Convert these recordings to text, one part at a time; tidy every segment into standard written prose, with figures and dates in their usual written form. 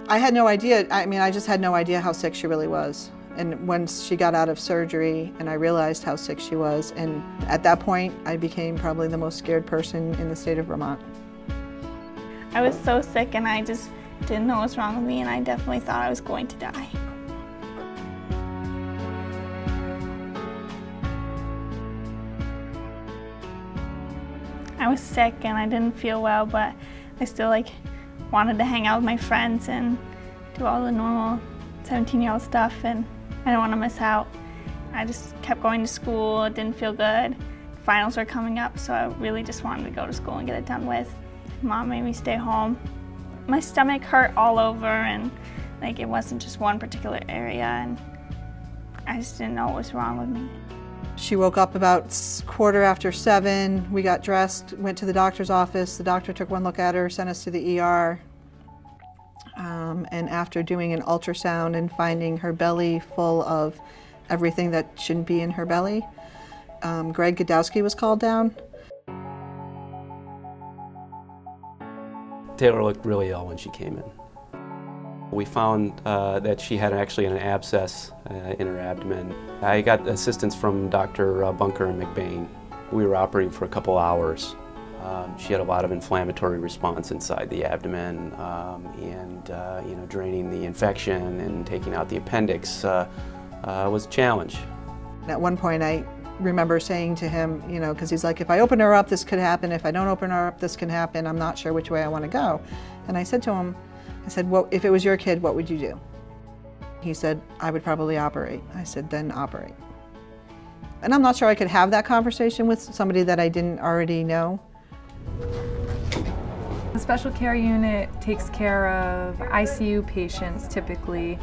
I had no idea. I mean, I just had no idea how sick she really was. And once she got out of surgery and I realized how sick she was, and at that point I became probably the most scared person in the state of Vermont. I was so sick and I just didn't know what was wrong with me, and I definitely thought I was going to die. I was sick and I didn't feel well, but I still wanted to hang out with my friends and do all the normal 17-year-old stuff, and I didn't want to miss out. I just kept going to school. It didn't feel good. Finals were coming up, so I really just wanted to go to school and get it done with. Mom made me stay home. My stomach hurt all over, and it wasn't just one particular area, and I just didn't know what was wrong with me. She woke up about 7:15. We got dressed, went to the doctor's office. The doctor took one look at her, sent us to the ER. And after doing an ultrasound and finding her belly full of everything that shouldn't be in her belly, Greg Godowski was called down. Taylor looked really ill when she came in. We found that she had actually an abscess in her abdomen. I got assistance from Dr. Bunker and McBain. We were operating for a couple hours. She had a lot of inflammatory response inside the abdomen, and draining the infection and taking out the appendix was a challenge. At one point I remember saying to him, because he's like, if I open her up, this could happen. If I don't open her up, this can happen. I'm not sure which way I want to go. And I said to him, well, if it was your kid, what would you do? He said, I would probably operate. I said, then operate. And I'm not sure I could have that conversation with somebody that I didn't already know. The special care unit takes care of ICU patients typically.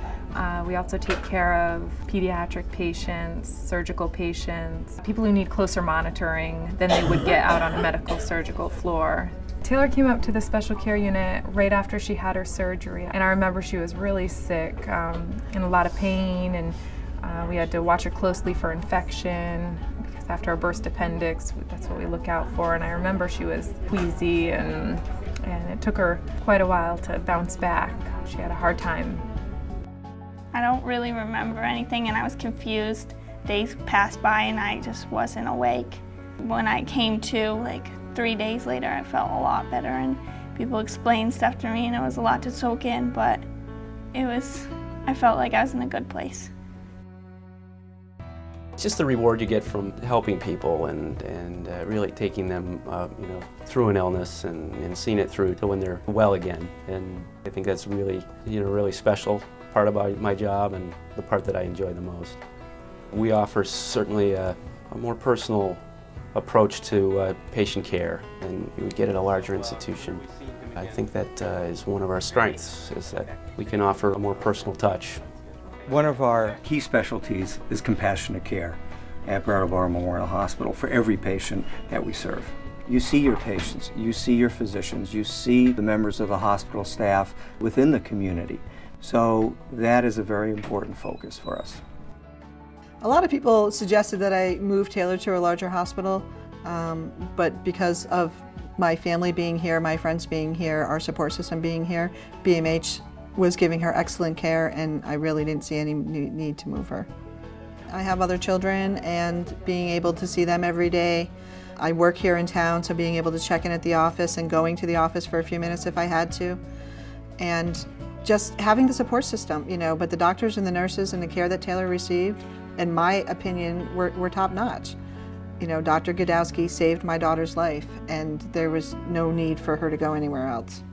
We also take care of pediatric patients, surgical patients, people who need closer monitoring than they would get out on a medical surgical floor. Taylor came up to the special care unit right after she had her surgery, and I remember she was really sick, in a lot of pain, and we had to watch her closely for infection, because after a burst appendix, that's what we look out for, and I remember she was queasy, and it took her quite a while to bounce back. She had a hard time. I don't really remember anything, and I was confused. Days passed by and I just wasn't awake. When I came to, 3 days later, I felt a lot better, and people explained stuff to me, and it was a lot to soak in, but I felt like I was in a good place. It's just the reward you get from helping people and really taking them through an illness and seeing it through to when they're well again. And I think that's really, really special part about my job and the part that I enjoy the most. We offer certainly a more personal approach to patient care than you would get at a larger institution. I think that is one of our strengths, is that we can offer a more personal touch. One of our key specialties is compassionate care at Brattleboro Memorial Hospital for every patient that we serve. You see your patients, you see your physicians, you see the members of the hospital staff within the community. So that is a very important focus for us. A lot of people suggested that I move Taylor to a larger hospital, but because of my family being here, my friends being here, our support system being here, BMH was giving her excellent care, and I really didn't see any need to move her. I have other children, and being able to see them every day. I work here in town, so being able to check in at the office and going to the office for a few minutes if I had to. And just having the support system, but the doctors and the nurses and the care that Taylor received, in my opinion, were top-notch. Dr. Godowski saved my daughter's life, and there was no need for her to go anywhere else.